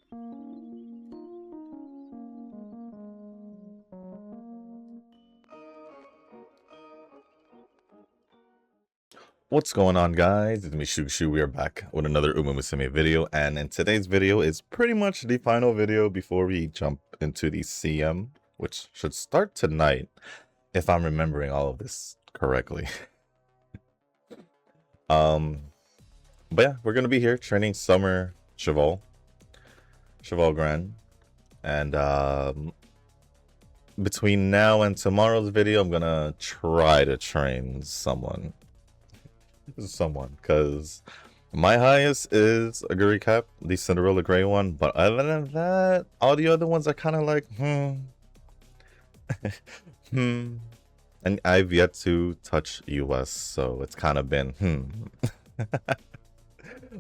What's going on, guys? It's me, Shu. We are back with another Musume video, and in today's video is pretty much the final video before we jump into the CM, which should start tonight, if I'm remembering all of this correctly. But yeah, we're gonna be here training Summer Cheval Grand, and between now and tomorrow's video, I'm gonna try to train someone, because my highest is a Guri Cap, the Cinderella Gray one, but other than that, all the other ones are kind of like, and I've yet to touch US, so it's kind of been,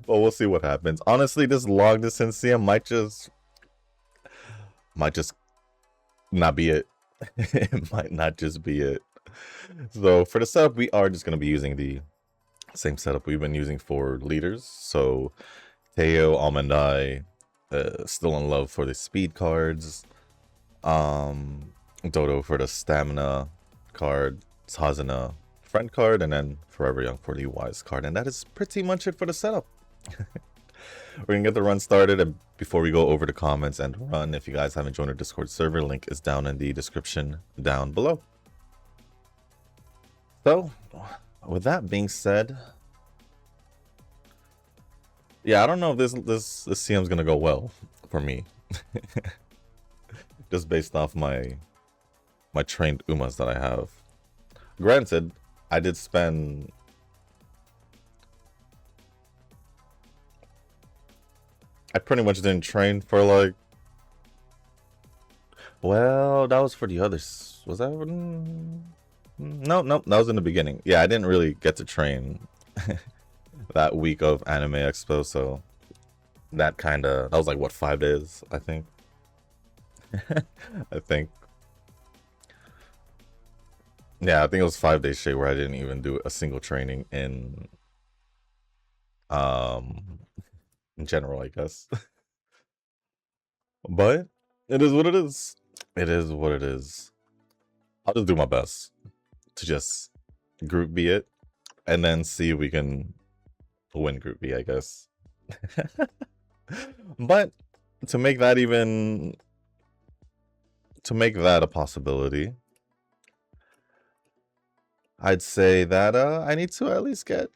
but we'll see what happens. Honestly, this long distance CM might just not be it. It might not just be it. So for the setup, we are just going to be using the same setup we've been using for leaders. So Teo, Almond Eye, still in love for the speed cards. Dodo for the stamina card, Sazana friend card, and then Forever Young for the wise card. And that is pretty much it for the setup. We're gonna get the run started, and before we go over the comments and run, if you guys haven't joined our Discord server, link is down in the description down below. So with that being said, yeah, I don't know if this CM is gonna go well for me. Just based off my trained Umas that I have. Granted, I did spend I pretty much didn't train for like, well, that was for the others. Was that? No, that was in the beginning. Yeah, I didn't really get to train that week of Anime Expo, so that was like, what, 5 days, I think. Yeah, I think it was 5 days straight where I didn't even do a single training in general, I guess. But it is what it is. It is what it is. I'll just do my best to just group B it, and then see if we can win group B, I guess. But to make that a possibility, I'd say that I need to at least get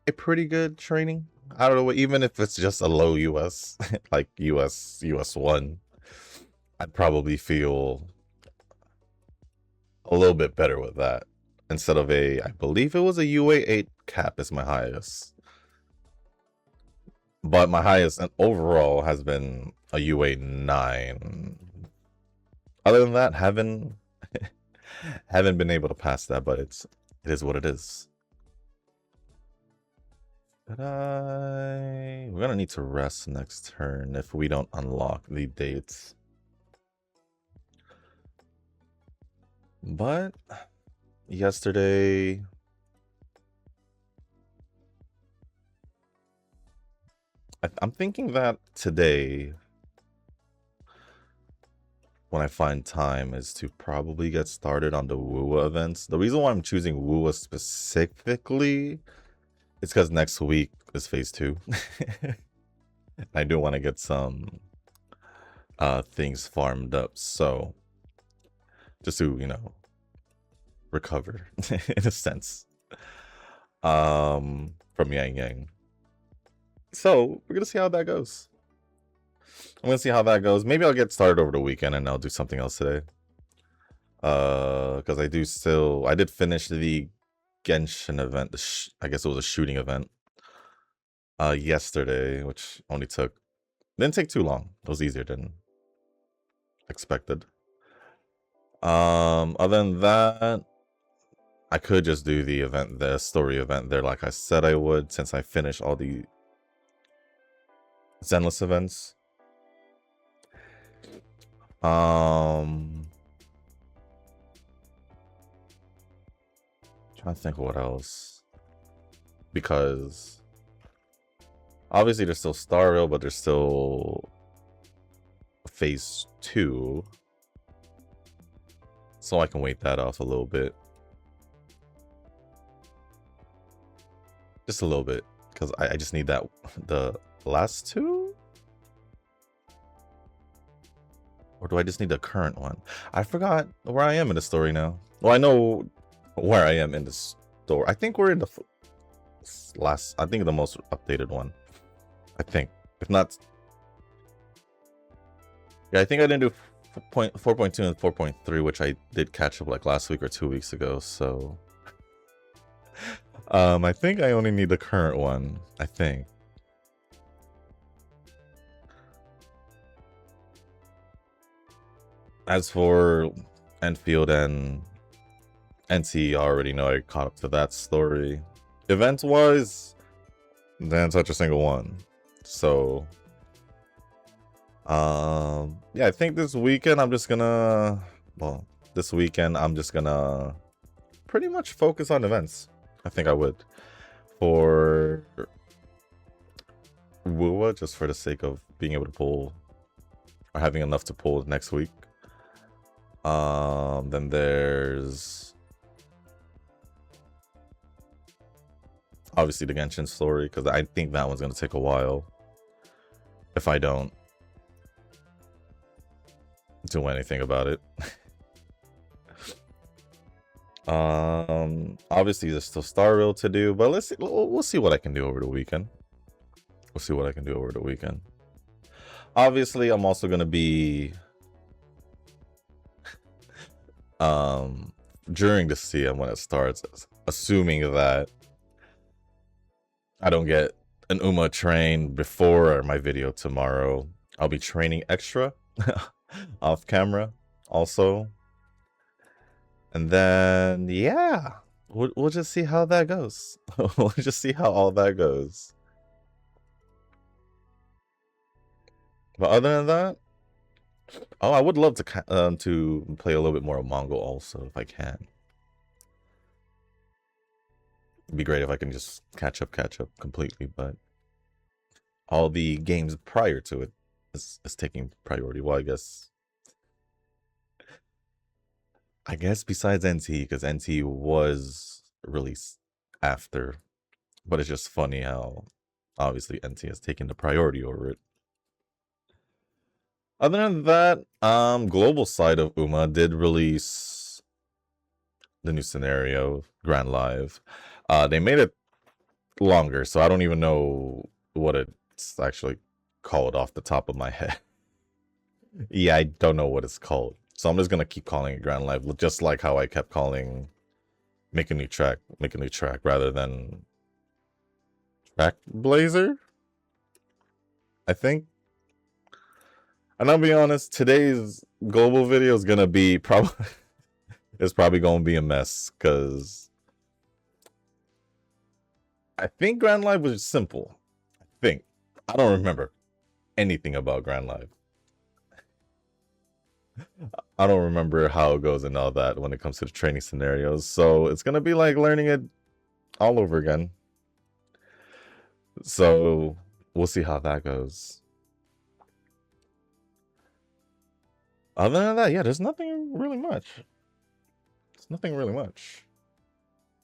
a pretty good training. I don't know, even if it's just a low US, like US 1, I'd probably feel a little bit better with that instead of I believe it was a UA 8 cap is my highest. But my highest and overall has been a UA 9. Other than that, haven't been able to pass that, but it is what it is. We're gonna need to rest next turn if we don't unlock the dates. But yesterday, I'm thinking that today, when I find time, is to probably get started on the WUA events. The reason why I'm choosing WUA specifically is because next week is phase 2. I do want to get some things farmed up, so just to, recover in a sense from Yang Yang. So we're gonna see how that goes. I'm gonna see how that goes. Maybe I'll get started over the weekend and I'll do something else today. Because I did finish the Genshin event. I guess it was a shooting event. Yesterday, which didn't take too long. It was easier than expected. Other than that, I could just do the story event there, like I said I would, since I finished all the Zenless events. Trying to think of what else, because Obviously, there's still Star Rail, but there's still phase 2. So I can wait that off a little bit. Just a little bit. Because I just need that, the last 2? Or do I just need the current one? I forgot where I am in the story now. Well, I know where I am in the story. I think we're in the last, I think the most updated one. I think. If not... Yeah, I think I didn't do 4.2 and 4.3, which I did catch up like last week or 2 weeks ago, so... I think I only need the current one, I think. As for Enfield and NT, I already know I caught up to that story. Events-wise, didn't touch a single one. So, yeah, I think this weekend I'm just gonna, well, this weekend I'm just gonna pretty much focus on events. I think I would. For Wua, just for the sake of being able to pull, or having enough to pull next week. Then there's obviously the Genshin story, because I think that one's gonna take a while if I don't do anything about it. Obviously there's still Star Rail to do, but we'll see what I can do over the weekend. We'll see what I can do over the weekend. Obviously, I'm also gonna be during the CM when it starts, assuming that I don't get an UMA train before my video tomorrow, I'll be training extra off camera also. And then, yeah, we'll just see how that goes. We'll just see how all that goes. But other than that, oh, I would love to play a little bit more of Mongol also, if I can. It'd be great if I can just catch up completely, but all the games prior to it is taking priority. Well, I guess besides NT, because NT was released after, but it's just funny how obviously NT has taken the priority over it. Other than that, global side of UMA did release the new scenario, Grand Live. They made it longer, so I don't even know what it's actually called off the top of my head. Yeah, I don't know what it's called. So I'm just gonna keep calling it Grand Live, just like how I kept calling make a new track rather than Track Blazer, I think. And I'll be honest, today's global video is gonna be probably gonna be a mess, because I think Grand Live was simple. I don't remember anything about Grand Live. I don't remember how it goes and all that when it comes to the training scenarios. So it's gonna be like learning it all over again. So we'll see how that goes. Other than that, yeah, there's nothing really much. There's nothing really much.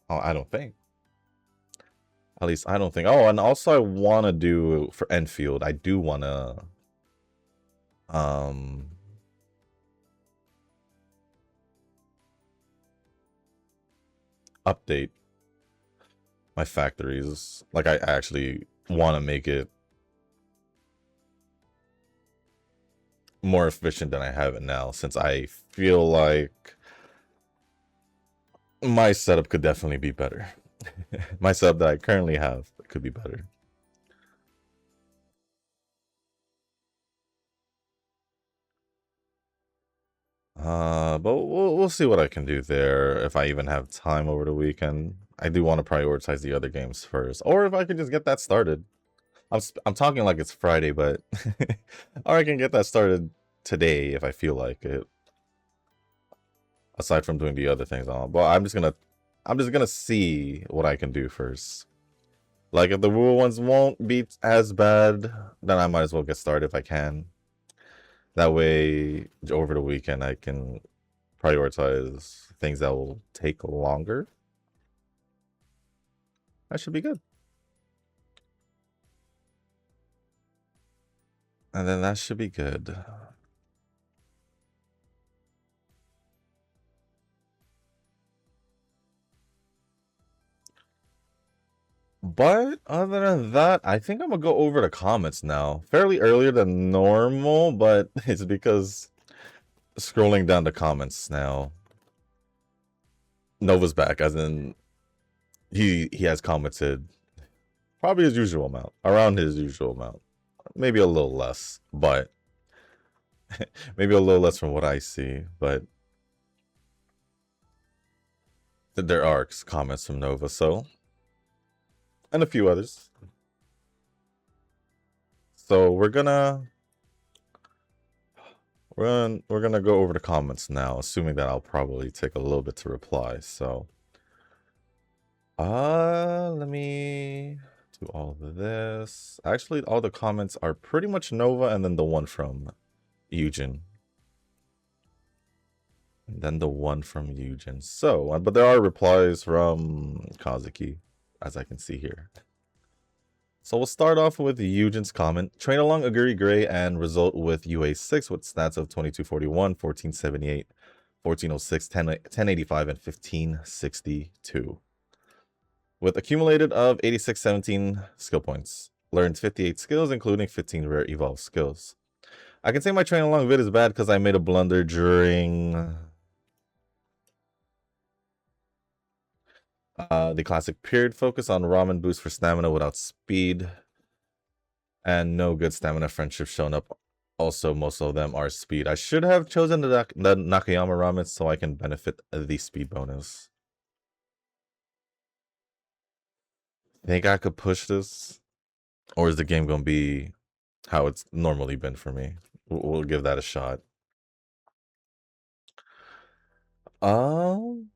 Oh, I don't think. At least I don't think. Oh, and also I want to do for Enfield. I do want to update my factories. Like, I actually want to make it more efficient than I have it now, since I feel like my setup could definitely be better. My setup that I currently have could be better. But we'll see what I can do there, if I even have time over the weekend. I do want to prioritize the other games first, or if I can just get that started. I'm talking like it's Friday, but or I can get that started today if I feel like it. Aside from doing the other things on, but I'm just gonna see what I can do first. Like, if the Wu ones won't be as bad, then I might as well get started if I can. That way, over the weekend, I can prioritize things that will take longer. That should be good. And then that should be good. But other than that, I think I'm gonna go over the comments now. Fairly earlier than normal, but it's because scrolling down the comments now. Nova's back, as in he has commented probably his usual amount, around his usual amount. Maybe a little less, but maybe a little less from what I see, but there are comments from Nova, so, and a few others. So we're gonna go over the comments now, assuming that I'll probably take a little bit to reply. So, let me do all of this. Actually, all the comments are pretty much Nova, and then the one from Eugen. And then the one from Eugen. So, but there are replies from Kazuki, as I can see here. So we'll start off with Eugen's comment. Train along Aguri Gray and result with UA6 with stats of 2241, 1478, 1406, 1085, and 1562. With accumulated of 8617 skill points. Learned 58 skills, including 15 rare evolved skills. I can say my train along vid is bad because I made a blunder during the classic period. Focus on ramen boost for stamina without speed. And no good stamina friendships shown up. Also, most of them are speed. I should have chosen the Nakayama ramen so I can benefit the speed bonus. Think I could push this? Or is the game going to be how it's normally been for me? We'll give that a shot. And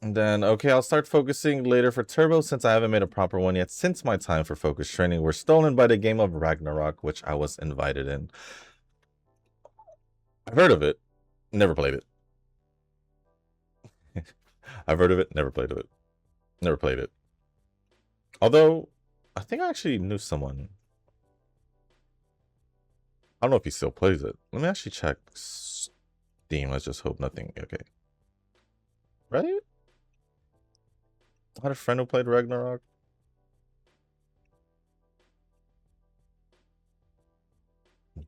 then, okay, I'll start focusing later for Turbo since I haven't made a proper one yet since my time for focus training were stolen by the game of Ragnarok, which I was invited in. I've heard of it, never played it. I've heard of it, never played it. Never played it. Although, I think I actually knew someone. I don't know if he still plays it. Let me actually check Steam. Let's just hope nothing. Okay. Right? I had a friend who played Ragnarok.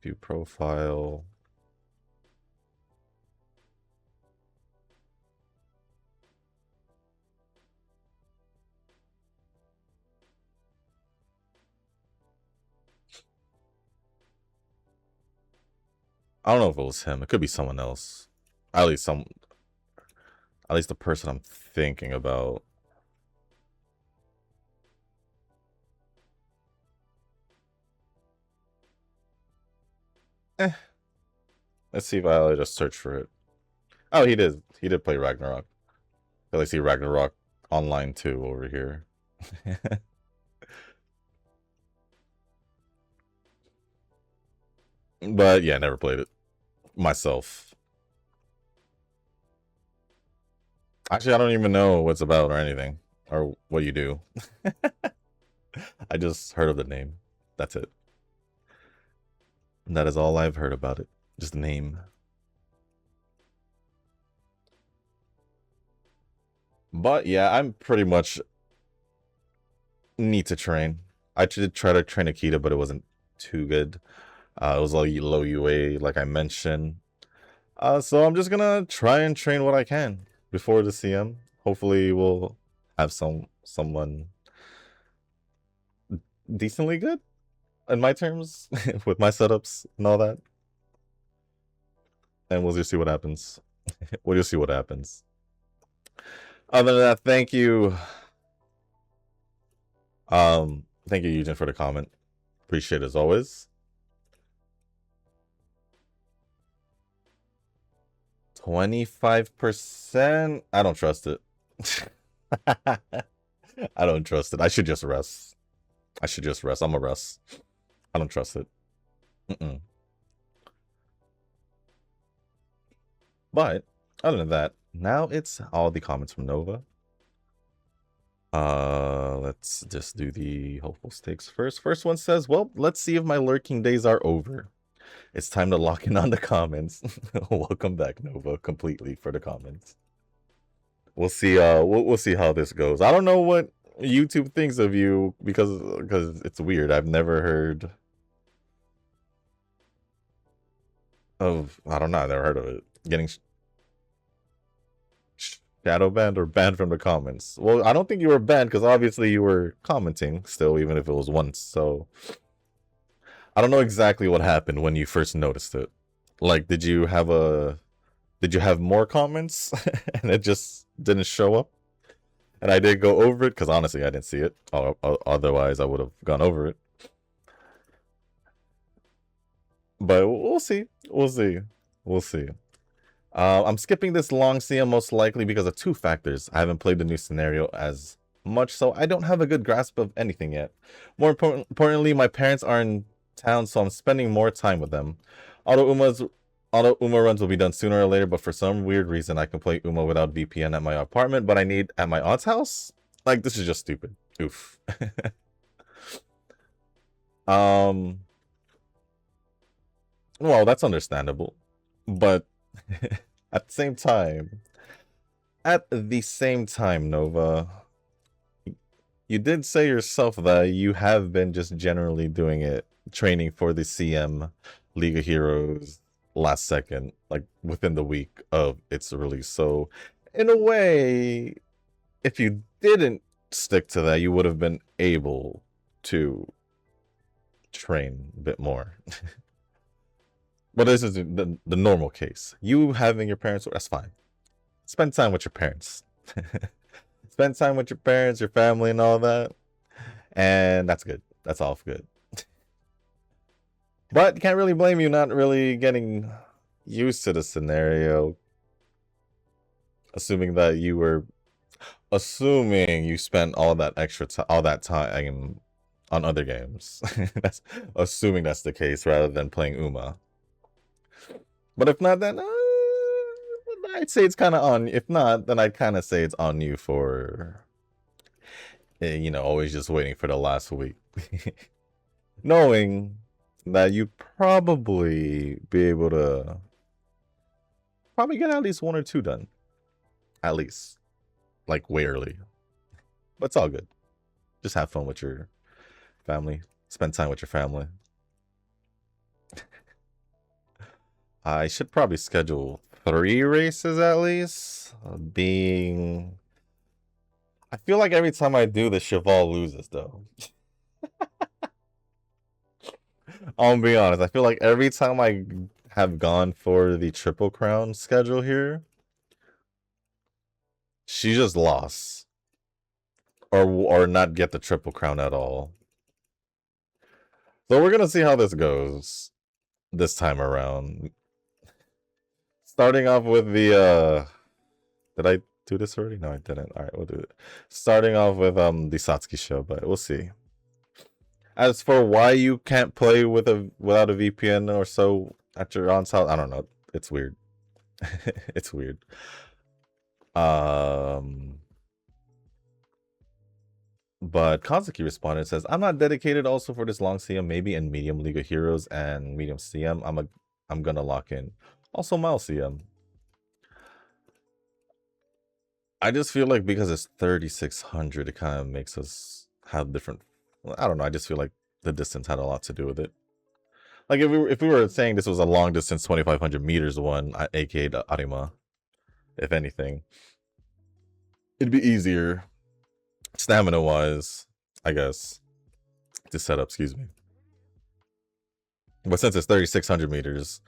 View profile. I don't know if it was him. It could be someone else. At least the person I'm thinking about. Let's see if I just search for it. Oh, he did. He did play Ragnarok. I see Ragnarok online too over here. But yeah, never played it myself. Actually, I don't even know what it's about or anything or what you do. I just heard of the name. That's it. And that is all I've heard about it. Just the name. But yeah, I'm pretty much need to train. I did try to train Akita, but it wasn't too good. It was low UA, like I mentioned. So I'm just gonna try and train what I can before the CM. Hopefully, we'll have someone decently good in my terms with my setups and all that. And we'll just see what happens. We'll just see what happens. Other than that, thank you. Thank you, Eugen, for the comment. Appreciate it as always. 25%? I don't trust it. I don't trust it. I should just rest. I should just rest. I'm a rest. I don't trust it. Mm-mm. But other than that, now it's all the comments from Nova. Let's just do the hopeful stakes first. First one says, well, let's see if my lurking days are over. It's time to lock in on the comments. Welcome back, Nova, completely for the comments. We'll see. We'll see how this goes. I don't know what YouTube thinks of you because it's weird. I've never heard of. I don't know. I've never heard of it. Getting shadow banned or banned from the comments. Well, I don't think you were banned because obviously you were commenting still, even if it was once. So I don't know exactly what happened when you first noticed it. Like, did you have more comments and it just didn't show up? And I did go over it because honestly, I didn't see it. Otherwise, I would have gone over it. But we'll see. We'll see. We'll see. I'm skipping this long CM most likely because of two factors. I haven't played the new scenario as much, so I don't have a good grasp of anything yet. More importantly, my parents are in town, so I'm spending more time with them. Auto Uma runs will be done sooner or later, but for some weird reason, I can play Uma without VPN at my apartment, but I need at my aunt's house? Like, this is just stupid. Oof. Well, that's understandable, but at the same time, Nova, you did say yourself that you have been just generally doing it, training for the CM League of Heroes last second, like within the week of its release. So, in a way, if you didn't stick to that, you would have been able to train a bit more. But this is the normal case. You having your parents, that's fine. Spend time with your parents. Spend time with your parents, your family, and all that. And that's good. That's all good. But can't really blame you not really getting used to the scenario. Assuming you spent all that time on other games. That's assuming that's the case rather than playing Uma. But if not, then I'd say it's kind of on. If not, then I'd kind of say it's on you for, always just waiting for the last week, knowing that you'd probably be able to get at least one or two done, at least, like way early. But it's all good. Just have fun with your family. Spend time with your family. I should probably schedule 3 races at least. I feel like every time I do, the Cheval loses, though. I'll be honest. I feel like every time I have gone for the Triple Crown schedule here, she just lost. Or not get the Triple Crown at all. So we're going to see how this goes this time around. Starting off with the did I do this already? No, I didn't. All right, we'll do it. Starting off with the Satsuki show, but we'll see. As for why you can't play without a VPN or so at your aunt's house, I don't know. It's weird. It's weird. But Kazuki responded and says, I'm not dedicated also for this long CM, maybe in medium League of Heroes and medium CM. I'm gonna lock in. Also mild CM. I just feel like because it's 3600, it kind of makes us have different. I don't know. I just feel like the distance had a lot to do with it. Like if we were saying this was a long distance 2500 meters one, aka the Arima, if anything, it'd be easier stamina wise, I guess, to set up. Excuse me. But since it's 3600 meters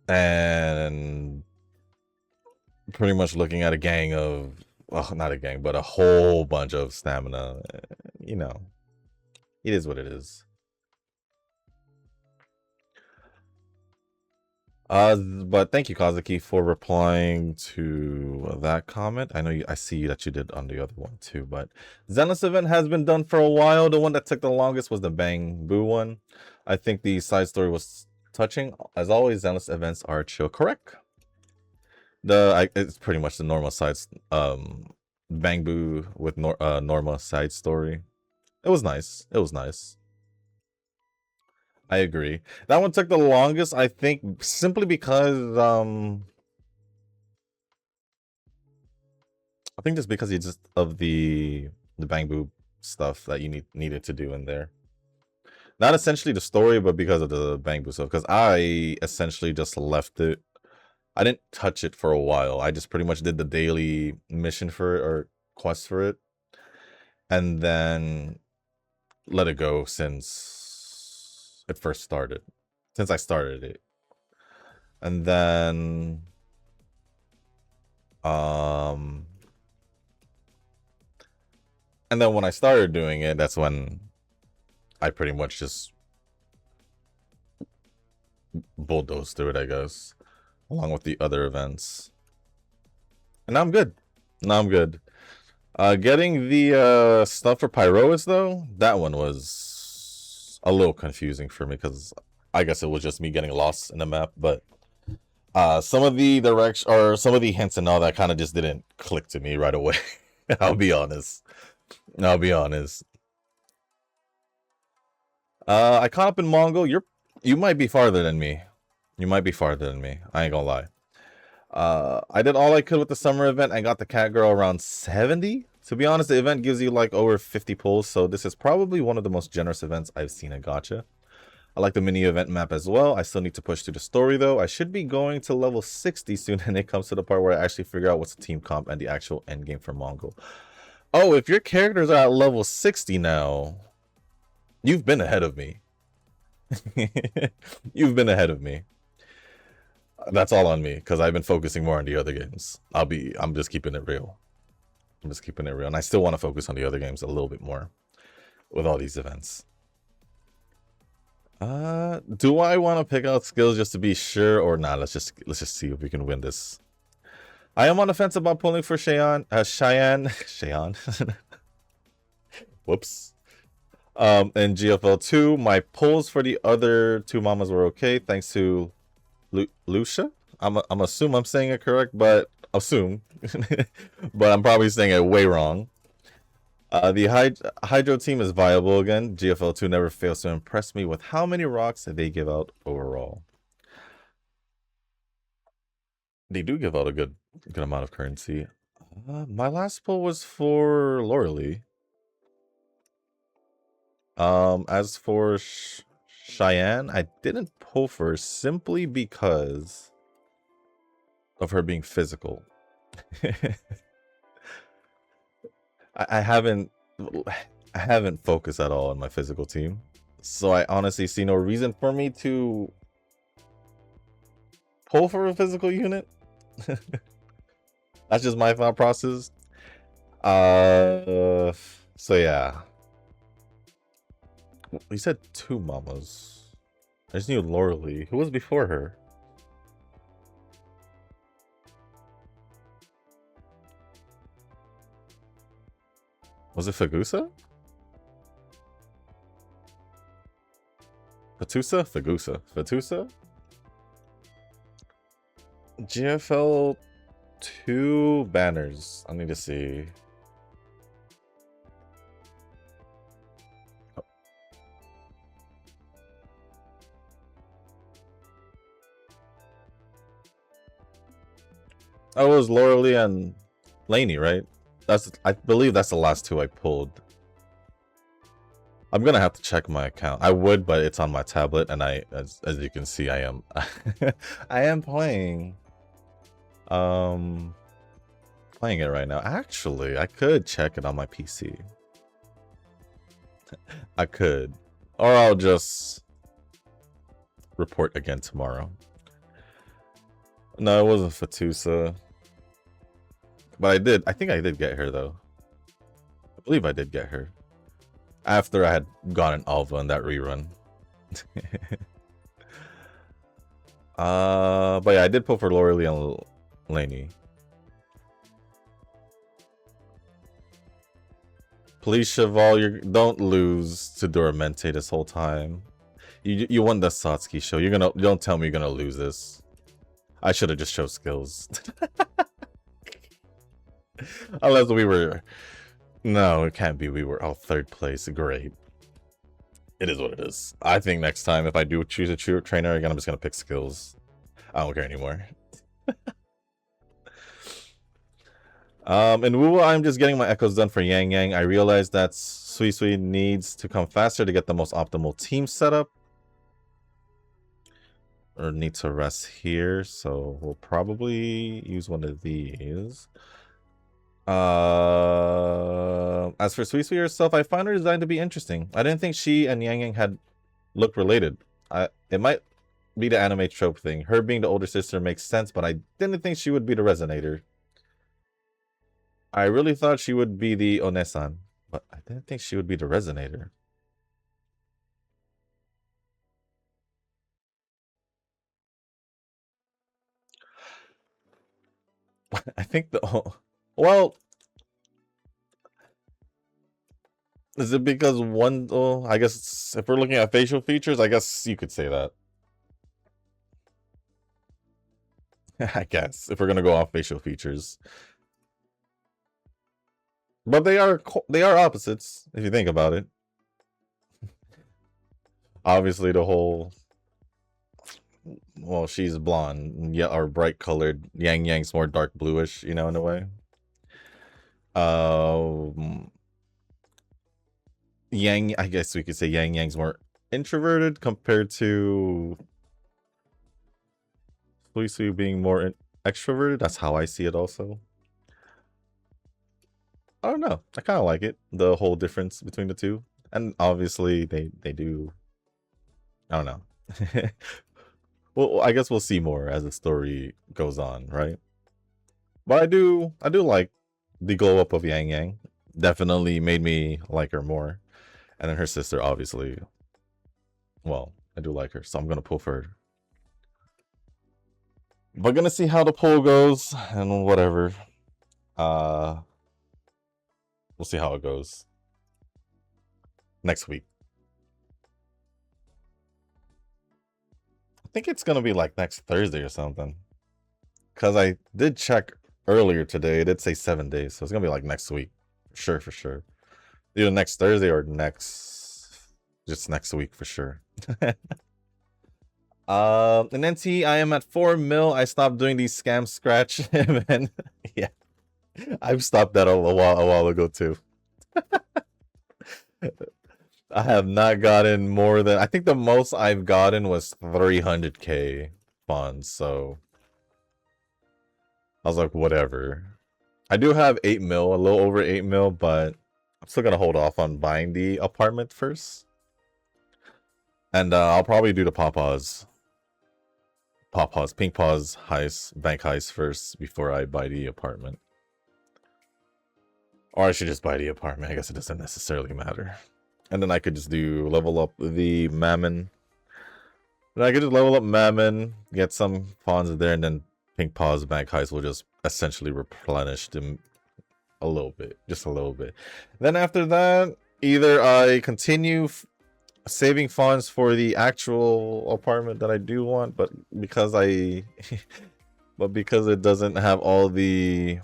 and pretty much looking at a gang of, well, not a gang, but a whole bunch of stamina, it is what it is. But thank you, Kazuki, for replying to that comment. I know I see that you did on the other one too, but Zenless event has been done for a while. The one that took the longest was the Bang Boo one. I think the side story was touching. As always, Zenless events are chill. Correct. It's pretty much the normal sides. Bang Boo with Norma side story. It was nice. It was nice. I agree. That one took the longest, I think, simply because I think just because you just of the Bang Boo stuff that you needed to do in there. Not essentially the story, but because of the Bang Boo stuff. Because I essentially just left it. I didn't touch it for a while. I just pretty much did the daily mission for it or quest for it, and then let it go since it first started. Since I started it. And then when I started doing it, that's when I pretty much just bulldozed through it, I guess, along with the other events. And now I'm good. Now I'm good. Getting the stuff for Pyroas, though, that one was a little confusing for me because I guess it was just me getting lost in the map, but some of the direction or some of the hints and all that kind of just didn't click to me right away. I'll be honest. I caught up in Mongol. You might be farther than me. You might be farther than me. I ain't gonna lie. I did all I could with the summer event. I got the cat girl around 70. To be honest, the event gives you like over 50 pulls, so this is probably one of the most generous events I've seen at Gacha. I like the mini event map as well. I still need to push through the story though. I should be going to level 60 soon, and it comes to the part where I actually figure out what's the team comp and the actual end game for Mongol. Oh, if your characters are at level 60 now, you've been ahead of me. You've been ahead of me. That's all on me because I've been focusing more on the other games. I'm just keeping it real. I'm just keeping it real, and I still want to focus on the other games a little bit more with all these events. Do I want to pick out skills just to be sure or not? Let's just see if we can win this. I am on the fence about pulling for Cheyenne. Cheyenne. Whoops. In GFL 2, my pulls for the other two mamas were okay, thanks to Lucia. I'm assume I'm saying it correct, but assume. But I'm probably saying it way wrong. The Hydro team is viable again. GFL 2 never fails to impress me with how many rocks they give out overall. They do give out a good amount of currency. My last pull was for Loralee. As for Cheyenne, I didn't pull for her simply because of her being physical. I haven't focused at all on my physical team, so I honestly see no reason for me to pull for a physical unit. That's just my thought process. So yeah. You said two mamas. I just knew Loralee. Who was before her? Was it Fagusa? Fatusa? Fagusa. Fatusa? GFL 2 banners. I need to see. Oh, it was Loralee and Lainey, right? I believe that's the last two I pulled. I'm gonna have to check my account. I would, but it's on my tablet, and as you can see, I am I am playing it right now. Actually, I could check it on my PC. I could, or I'll just report again tomorrow. No, it wasn't Fatusa. But I think I did get her though. I believe I did get her. After I had gotten Alva in that rerun. But yeah, I did pull for Laura and Lainey. Please, Cheval, don't lose to Doramente this whole time. You won the Satsuki show. Don't tell me you're gonna lose this. I should have just showed skills. Unless we were... No, it can't be. We were third place. Great. It is what it is. I think next time, if I do choose a trainer again, I'm just gonna pick skills. I don't care anymore. In Wu, I'm just getting my echoes done for Yang Yang. I realized that Sui Sui needs to come faster to get the most optimal team setup. Or need to rest here, so we'll probably use one of these. As for Sui Sui herself, I find her design to be interesting. I didn't think she and Yang Yang had looked related. It might be the anime trope thing. Her being the older sister makes sense, but I didn't think she would be the resonator. I really thought she would be the Onesan, but I didn't think she would be the resonator. I think well, is it because one? Oh, I guess if we're looking at facial features, I guess you could say that. I guess if we're gonna go off facial features, but they are opposites if you think about it. Obviously, the whole. Well, she's blonde, yeah, or bright colored. Yang Yang's more dark bluish, you know, in a way. Yang, I guess we could say Yang Yang's more introverted compared to Sui Sui being more extroverted. That's how I see it also. I don't know. I kind of like it. The whole difference between the two. And obviously they do. I don't know. Well, I guess we'll see more as the story goes on, right? But I do like the glow up of Yang Yang. Definitely made me like her more. And then her sister, obviously. Well, I do like her, so I'm gonna pull for her. But gonna see how the poll goes and whatever. We'll see how it goes next week. I think it's gonna be like next Thursday or something. Cause I did check earlier today. It did say 7 days, so it's gonna be like next week. For sure. Either next Thursday or just next week for sure. In NT, I am at 4 mil. I stopped doing these scam scratch. And yeah, I've stopped that a while ago too. I have not gotten more than, I think the most I've gotten was 300k funds. So I was like, whatever. I do have 8 mil, a little over 8 mil, but I'm still gonna hold off on buying the apartment first. And I'll probably do the Pawpaws, Pink Paws heist, bank heist first before I buy the apartment. Or I should just buy the apartment. I guess it doesn't necessarily matter. And then I could just level up the Mammon. Then I could just level up Mammon, get some pawns there, and then Pink Paws bank heist will just essentially replenish them a little bit. Just a little bit. Then after that, either I continue saving funds for the actual apartment that I do want, but because it doesn't have all the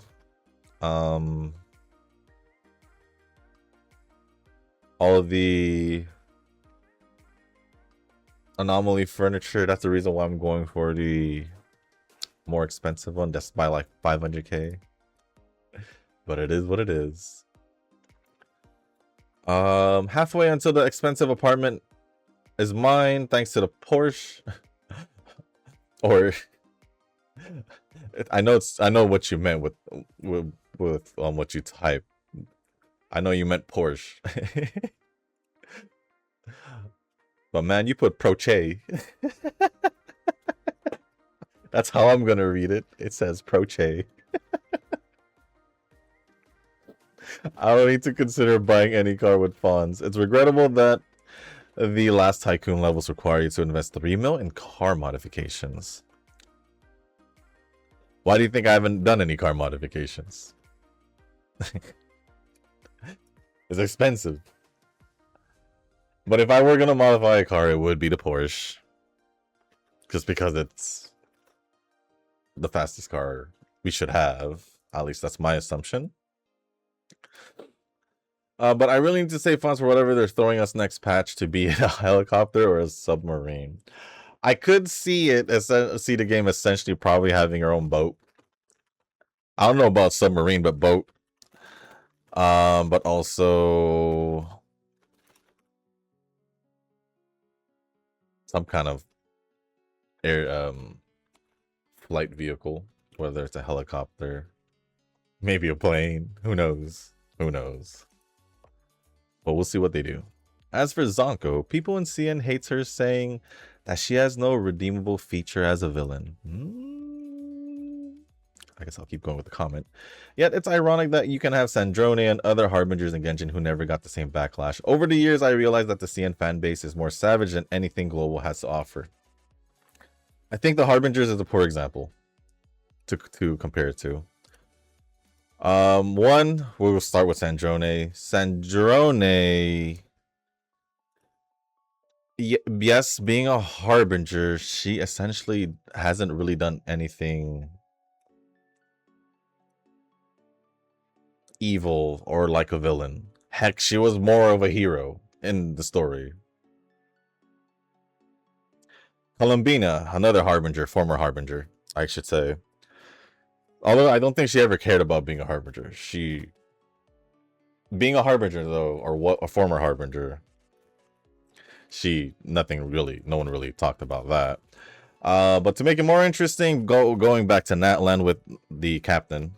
anomaly furniture, that's the reason why I'm going for the more expensive one. That's by like 500k. But it is what it is. Halfway until the expensive apartment is mine, thanks to the Porsche. Or I know what you meant with what you type. I know you meant Porsche. But man, you put Proche. That's how I'm gonna read it. It says Proche. I don't need to consider buying any car with fonts. It's regrettable that The last Tycoon levels require you to invest 3 mil in car modifications. Why do you think I haven't done any car modifications? It's expensive. But if I were going to modify a car, it would be the Porsche. Just because it's the fastest car we should have. At least that's my assumption. But I really need to save funds for whatever they're throwing us next patch, to be a helicopter or a submarine. I could see the game essentially probably having our own boat. I don't know about submarine, but boat. But also some kind of air flight vehicle, whether it's a helicopter, maybe a plane. Who knows? Who knows? But we'll see what they do. As for Zonko, people in CN hates her, saying that she has no redeemable feature as a villain. I guess I'll keep going with the comment. Yet it's ironic that you can have Sandrone and other harbingers in Genshin who never got the same backlash. Over the years, I realized that the CN fan base is more savage than anything Global has to offer. I think the harbingers is a poor example to compare it to. One, we will start with Sandrone. Sandrone, yes, being a harbinger, she essentially hasn't really done anything evil or like a villain. Heck, she was more of a hero in the story. Columbina, another harbinger, former harbinger, I should say. Although I don't think she ever cared about being a harbinger. Being a harbinger though, or what a former harbinger, no one really talked about that. But to make it more interesting, going back to Natlan with the captain,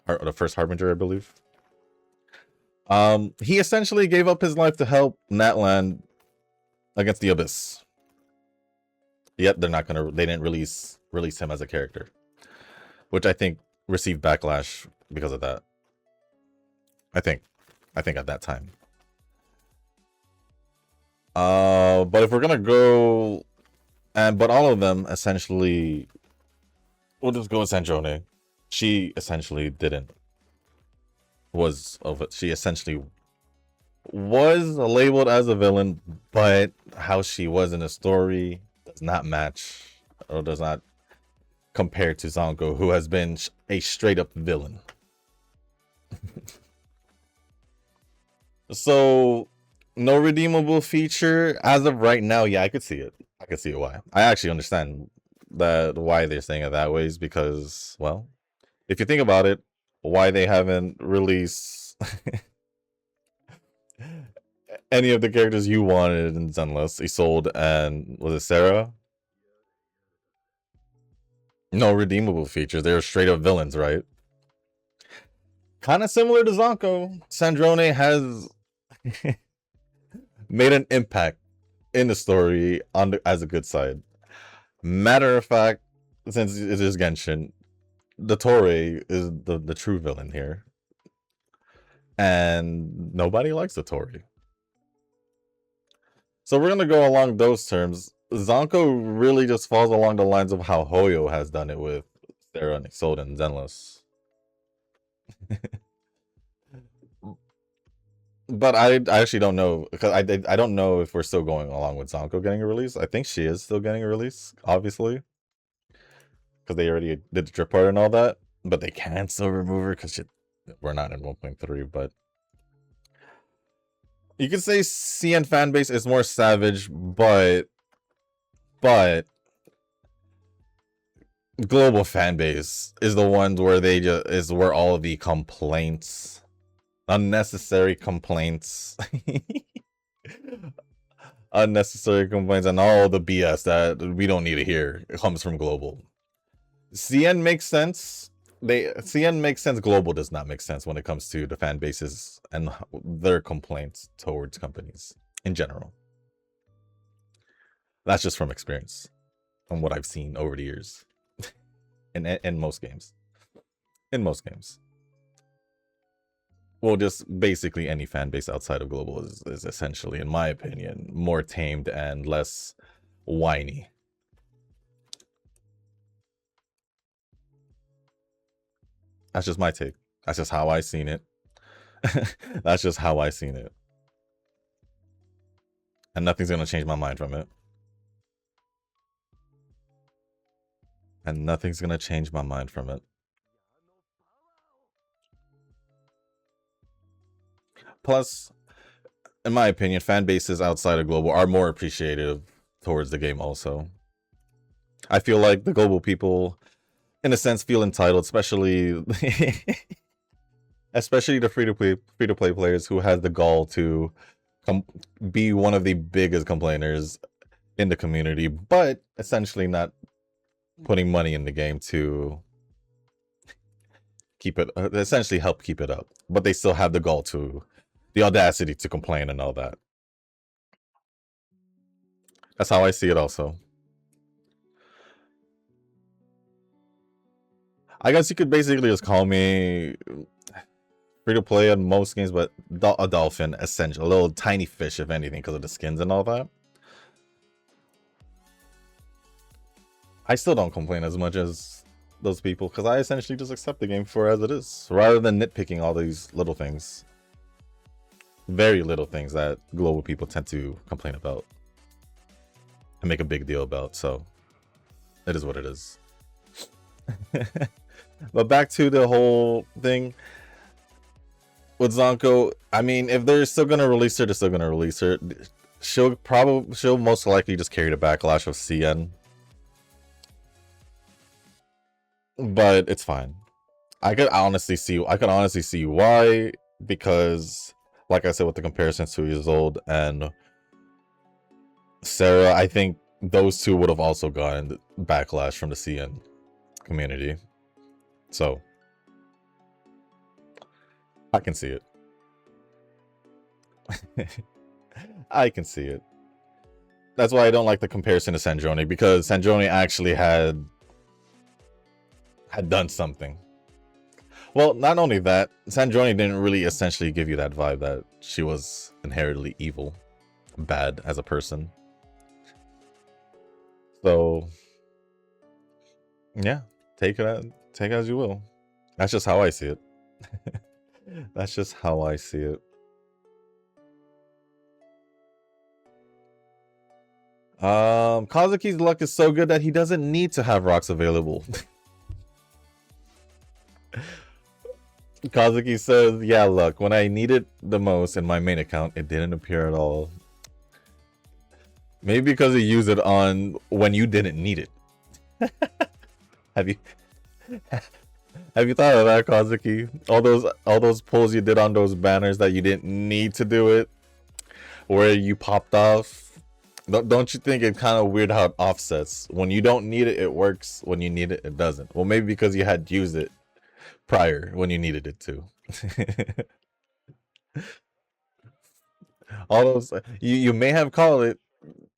or the first harbinger, I believe. He essentially gave up his life to help Natlan against the Abyss. Yet they didn't release him as a character, which I think received backlash because of that. I think at that time. But if we're gonna go, but all of them essentially, we'll just go with Sandrone. She essentially she essentially was labeled as a villain, but how she was in the story does not match or does not compare to Zonko, who has been a straight up villain. So no redeemable feature as of right now. Yeah, I could see it. I could see why. I actually understand why they're saying it that way, is because, well, if you think about it, why they haven't released any of the characters you wanted in Zenless, Isolde, and was it Sarah? No redeemable features. They're straight up villains, right? Kind of similar to Zonko. Sandrone has made an impact in the story as a good side. Matter of fact, since it is Genshin, the Torre is the true villain here. And nobody likes the Torre. So we're going to go along those terms. Zonko really just falls along the lines of how Hoyo has done it with Sarah and Isolde and Zenless. But I actually don't know, because I don't know if we're still going along with Zonko getting a release. I think she is still getting a release, obviously, because they already did the drip part and all that. But they can still remove her because we're not in 1.3. But you could say CN fanbase is more savage, but global fanbase is the ones where where all of the complaints, unnecessary complaints, unnecessary complaints, and all the BS that we don't need to hear, it comes from global. CN makes sense. CN makes sense. Global does not make sense when it comes to the fan bases and their complaints towards companies in general. That's just from experience, from what I've seen over the years. in most games. In most games. well, just basically any fan base outside of global is essentially, in my opinion, more tamed and less whiny. That's just my take. That's just how I seen it. That's just how I seen it. And nothing's gonna change my mind from it. And nothing's gonna change my mind from it. Plus, in my opinion, fan bases outside of global are more appreciative towards the game also. I feel like the global people, in a sense, feel entitled, especially especially the free-to-play players who has the gall to be one of the biggest complainers in the community, but essentially not putting money in the game to keep it, essentially help keep it up. But they still have the gall to, the audacity to complain and all that. That's how I see it also. I guess you could basically just call me free to play in most games, but a dolphin, essentially. A little tiny fish, if anything, because of the skins and all that. I still don't complain as much as those people, because I essentially just accept the game for as it is, rather than nitpicking all these little things. Very little things that global people tend to complain about and make a big deal about, so it is what it is. But back to the whole thing with Zonko, I mean, if they're still gonna release her, they're still gonna release her. She'll most likely just carry the backlash of CN. But it's fine. I could honestly see why, because like I said, with the comparison 2 years old and Sarah, I think those two would have also gotten backlash from the CN community. So I can see it. I can see it. That's why I don't like the comparison to Sandrone, because Sandrone actually had done something. Well, not only that, Sandrone didn't really essentially give you that vibe that she was inherently evil, bad as a person. So yeah, take it as you will. That's just how I see it. That's just how I see it. Kazuki's luck is so good that he doesn't need to have rocks available. Kazuki says, yeah, look, when I need it the most in my main account, it didn't appear at all. Maybe because you use it on when you didn't need it. Have you thought of that, Kazuki? All those pulls you did on those banners that you didn't need to do it, where you popped off. Don't you think it's kind of weird how it offsets? When you don't need it, it works. When you need it, it doesn't. Well, maybe because you had used it prior when you needed it to. All those you may have called it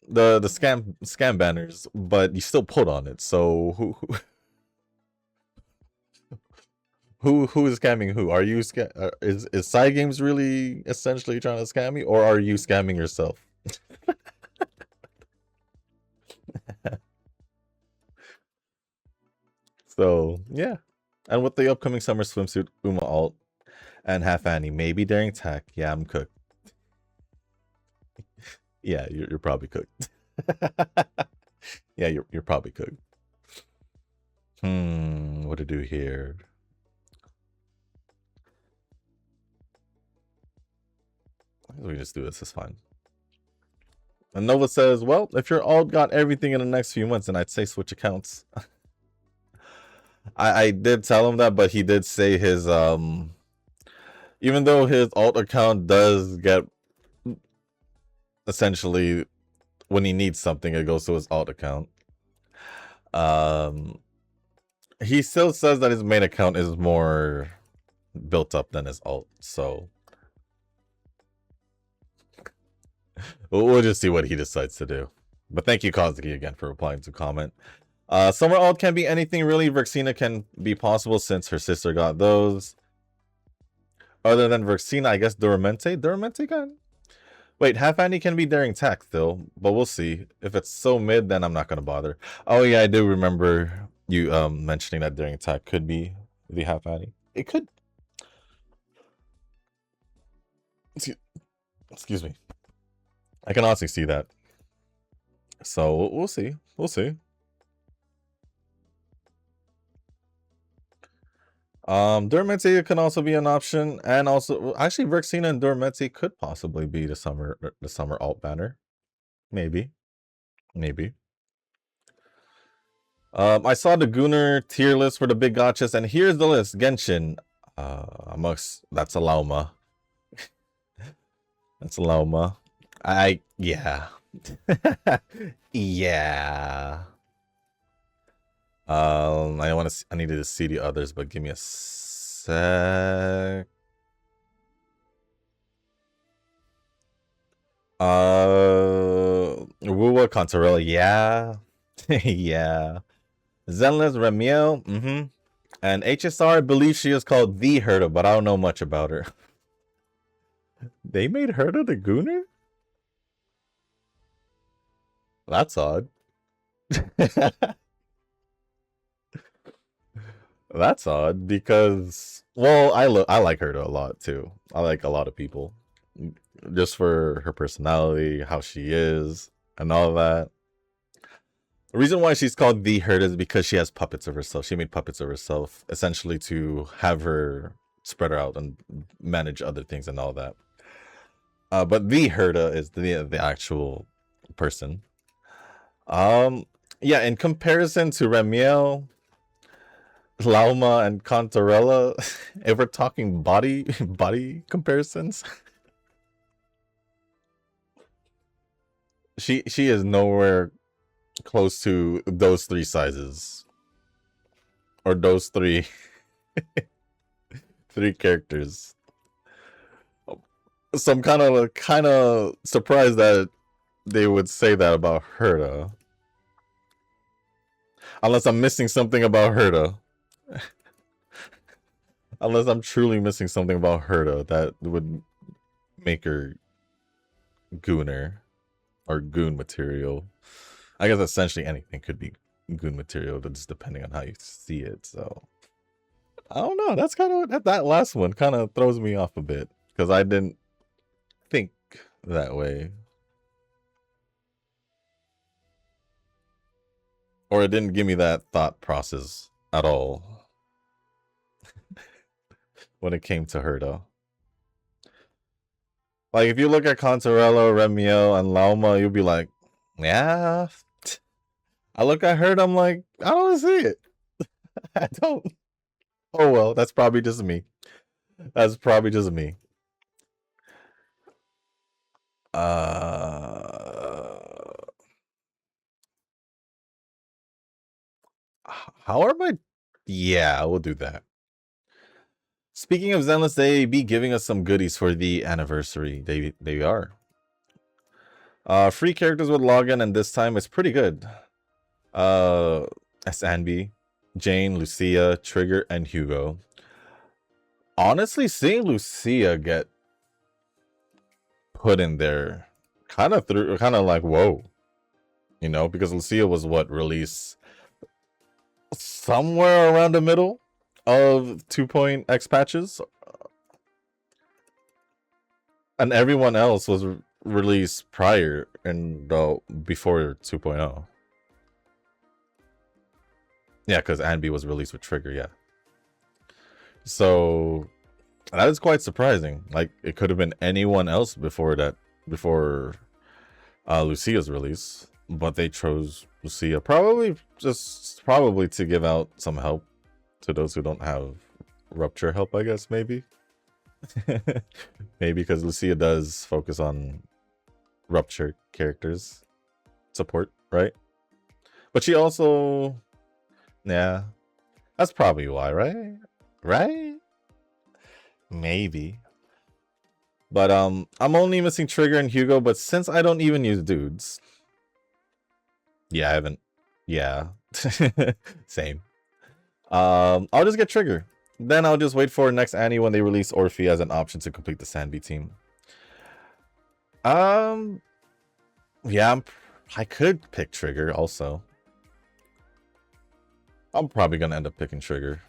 the scam banners, but you still put on it. So who is scamming who? Are you is Side Games really essentially trying to scam me, or are you scamming yourself? So yeah, and with the upcoming summer swimsuit Uma alt and half Annie, maybe daring tech. Yeah, I'm cooked. Yeah, you're probably cooked. Yeah, you're probably cooked. What to do here? We just do this. It's fine. And Nova says, "Well, if your alt got everything in the next few months, then I'd say switch accounts." I did tell him that, but he did say his even though his alt account does get essentially when he needs something, it goes to his alt account. He still says that his main account is more built up than his alt, so we'll just see what he decides to do. But thank you, Kazuki, again for replying to comment. Summer alt can be anything really. Vexina can be possible since her sister got those. Other than Verxina, I guess Duramente? Duramente can? Wait, half Annie can be daring tech still, but we'll see. If it's so mid, then I'm not gonna bother. Oh yeah, I do remember you mentioning that daring tech could be the half Annie. It could. Excuse me. I can honestly see that. So we'll see. We'll see. Duramente can also be an option, and also actually Verxina and Duramente could possibly be the summer alt banner. Maybe. I saw the Gunner tier list for the big gotchas, and here's the list. Genshin. That's a Lauma. That's a Lauma. Yeah. Yeah. I needed to see the others, but give me a sec. Wuwa Contarella, yeah. Yeah. Zenless Remiel, and HSR, I believe she is called the Herda, but I don't know much about her. They made Herda the Gunner? That's odd. That's odd because, well, I like Herda a lot too. I like a lot of people just for her personality, how she is, and all that. The reason why she's called the Herda is because she has puppets of herself. She made puppets of herself essentially to have her spread her out and manage other things and all that. But the Herda is the actual person. Yeah, in comparison to Remiel, Lauma, and Contarella, if we're talking body comparisons, she is nowhere close to those three sizes or those three characters. So I'm kind of surprised that they would say that about Herda. Unless I'm missing something about Herda. Unless I'm truly missing something about Herda that would make her Gooner or Goon material. I guess essentially anything could be Goon material, just depending on how you see it. So I don't know. That's kind of that last one kind of throws me off a bit because I didn't think that way, or it didn't give me that thought process at all when it came to Herda. Like if you look at Contarello, Remiel, and Lauma, you'll be like, yeah. I look at Herda, I'm like, I don't see it. I don't. Oh well, that's probably just me. That's probably just me. How are my? Yeah, we'll do that. Speaking of Zenless, they be giving us some goodies for the anniversary. They are. Free characters with login, and this time it's pretty good. Sanbi, Jane, Lucia, Trigger, and Hugo. Honestly, seeing Lucia get put in there kind of like whoa, you know, because Lucia was what released somewhere around the middle of 2.x patches, and everyone else was released prior and before 2.0. Yeah, because Anby was released with Trigger, yeah. So that is quite surprising. Like it could have been anyone else before Lucia's release, but they chose Lucia probably to give out some help to those who don't have Rupture help, I guess, maybe. Maybe because Lucia does focus on Rupture characters support, right? But she also, yeah, that's probably why, right? Maybe. But I'm only missing Trigger and Hugo, but since I don't even use dudes. Yeah, I haven't. Yeah. Same. I'll just get Trigger. Then I'll just wait for next Annie when they release Orphe as an option to complete the Sanby team. Yeah, I could pick Trigger also. I'm probably gonna end up picking Trigger.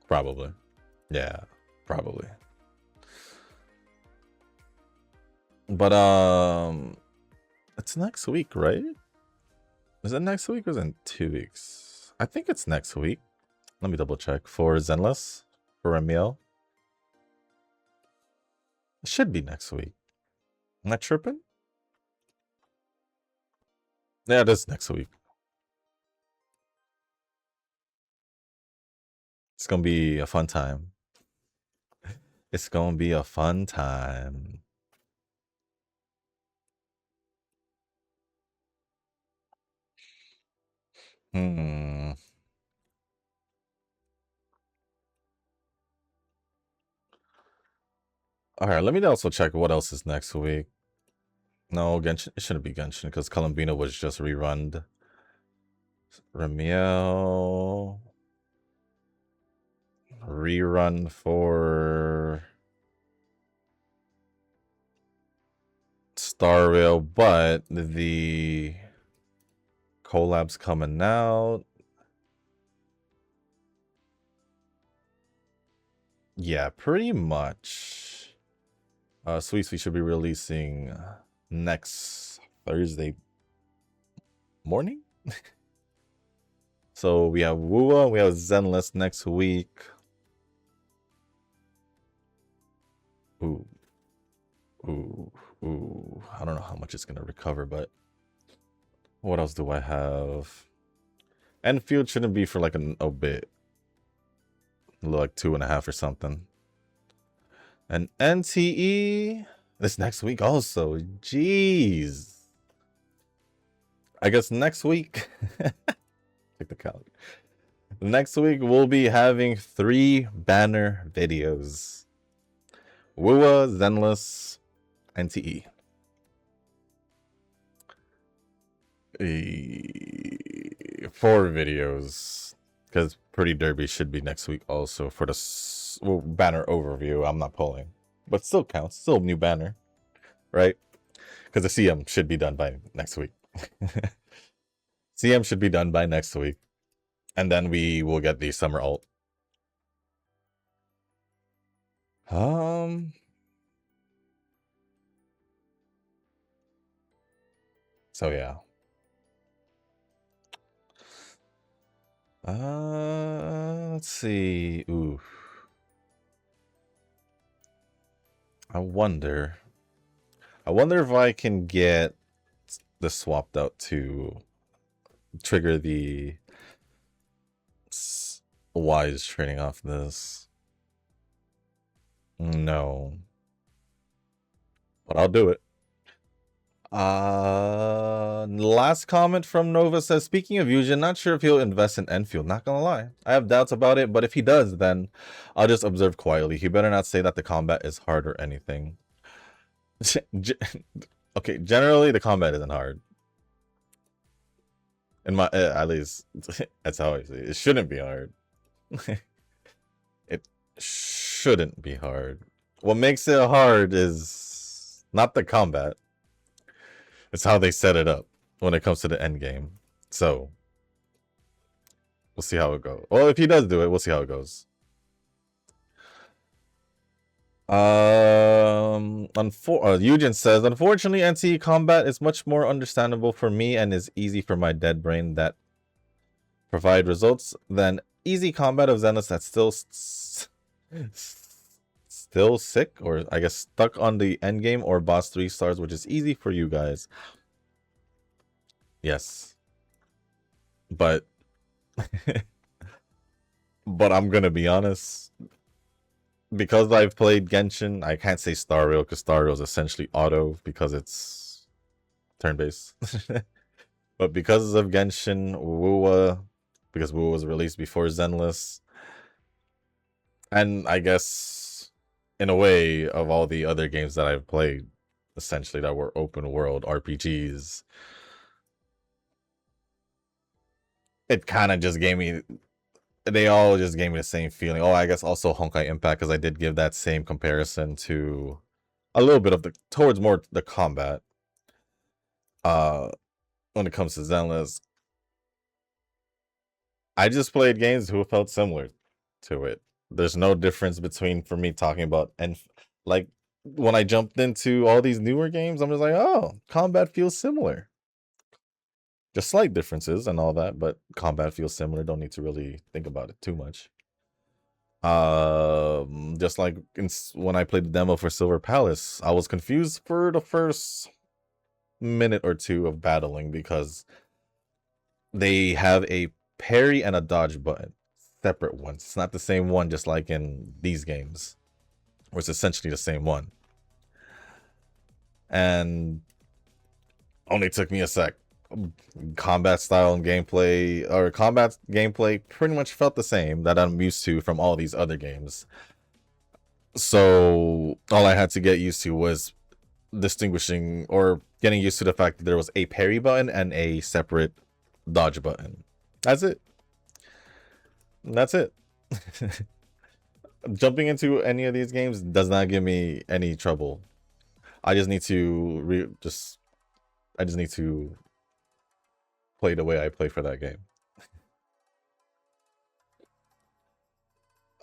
Probably. Yeah, probably. But it's next week, right? Is it next week or is it in 2 weeks? I think it's next week. Let me double check. For Zenless, for Remiel. It should be next week. Am I tripping? Yeah, it is next week. It's gonna be a fun time. It's gonna be a fun time. Alright, let me also check what else is next week. No, Genshin. It shouldn't be Genshin because Columbina was just rerun. Remiel. Rerun for Star Rail, but the collab's coming out. Yeah, pretty much. Sweet Sweet should be releasing next Thursday morning. So we have Wua, we have Zenless next week. Ooh. I don't know how much it's gonna recover, but what else do I have? Enfield shouldn't be for like a bit. Like 2.5 or something. And NTE this next week also. Jeez. I guess next week. Check the calendar. Next week we'll be having 3 banner videos. Wua, Zenless, NTE. 4 videos. Because Pretty Derby should be next week also for the banner overview. I'm not pulling. But still counts. Still new banner. Right? Because the CM should be done by next week. CM should be done by next week. And then we will get the summer alt. So yeah. Let's see. Ooh. I wonder if I can get this swapped out to trigger the Wise training off this. No. But I'll do it. Last comment from Nova says, speaking of Yujin, not sure if he'll invest in Enfield. Not gonna lie. I have doubts about it, but if he does, then I'll just observe quietly. He better not say that the combat is hard or anything. Okay, generally the combat isn't hard. In my, at least, that's how I see it. It shouldn't be hard. It shouldn't be hard. What makes it hard is not the combat. It's how they set it up when it comes to the end game. So we'll see how it goes. Well, if he does do it, we'll see how it goes. Eugen says, unfortunately, NCE combat is much more understandable for me and is easy for my dead brain that provide results than easy combat of Zenless that's still sick, or I guess stuck on the end game or boss 3 stars, which is easy for you guys. Yes. But but I'm gonna be honest. Because I've played Genshin, I can't say Star Rail because Star Rail is essentially auto because it's turn-based. But because of Genshin, Wuwa, because Wuwa was released before Zenless, and I guess in a way of all the other games that I've played, essentially that were open world RPGs, it kind of just gave me they all just gave me the same feeling. Oh, I guess also Honkai Impact, because I did give that same comparison to a little bit of the towards more the combat. When it comes to Zenless, I just played games who felt similar to it. There's no difference between for me talking about and like when I jumped into all these newer games, I'm just like, oh, combat feels similar. Just slight differences and all that, but combat feels similar. Don't need to really think about it too much. Just like when I played the demo for Silver Palace, I was confused for the first minute or two of battling because they have a parry and a dodge button, separate ones. It's not the same one, just like in these games, where it's essentially the same one. And only took me a sec. Combat style and gameplay, or combat gameplay, pretty much felt the same that I'm used to from all these other games. So all I had to get used to was distinguishing or getting used to the fact that there was a parry button and a separate dodge button. That's it. That's it. Jumping into any of these games does not give me any trouble. I just need to I just need to play the way I play for that game.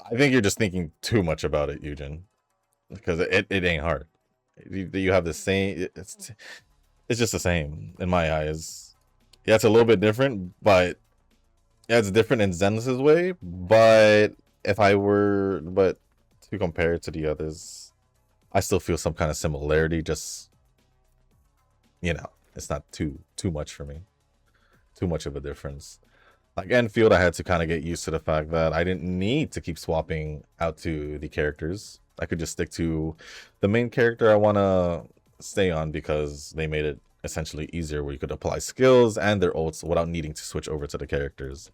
I think you're just thinking too much about it, Eugen, because it ain't hard. You have the same. It's just the same in my eyes. Yeah, it's a little bit different, but yeah, it's different in Zenless's way. But to compare it to the others, I still feel some kind of similarity. Just it's not too much for me. Too much of a difference. Like Enfield, I had to kind of get used to the fact that I didn't need to keep swapping out to the characters. I could just stick to the main character I want to stay on because they made it essentially easier where you could apply skills and their ults without needing to switch over to the characters.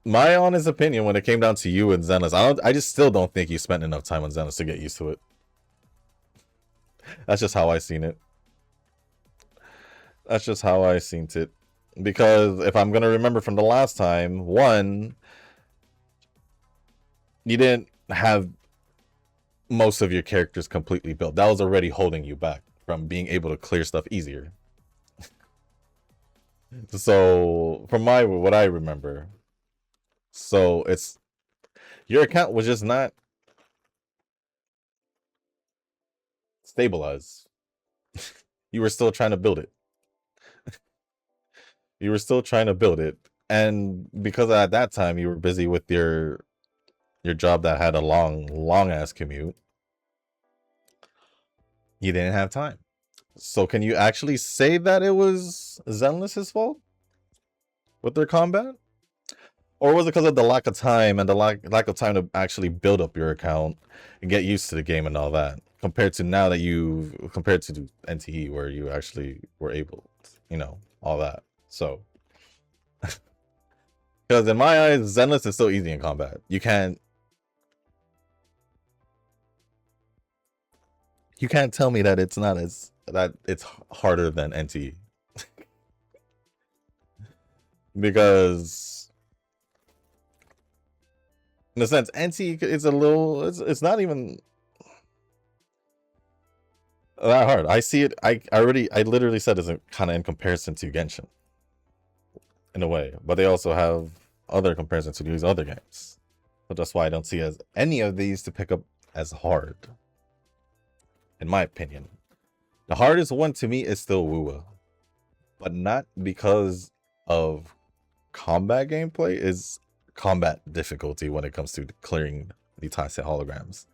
My honest opinion when it came down to you and Zenless, I just still don't think you spent enough time on Zenless to get used to it. That's just how I seen it. That's just how I seen it. Because if I'm going to remember from the last time, one, you didn't have most of your characters completely built. That was already holding you back from being able to clear stuff easier. So, from what I remember, so it's your account was just not stabilized. You were still trying to build it. You were still trying to build it, and because at that time you were busy with your job that had a long ass commute, you didn't have time. So can you actually say that it was Zenless's fault with their combat? Or was it because of the lack of time and the lack of time to actually build up your account and get used to the game and all that? Compared to now that compared to NTE where you actually were able, all that. So, because in my eyes, Zenless is so easy in combat. You can't tell me that it's not that it's harder than NTE. Because in a sense, NTE is a little. It's not even that hard. I see it. I literally said it's kind of in comparison to Genshin, in a way. But they also have other comparisons to these other games. So that's why I don't see any of these to pick up as hard. In my opinion, the hardest one to me is still Wuwa, but not because of combat gameplay. Is combat difficulty when it comes to clearing the Tracen holograms.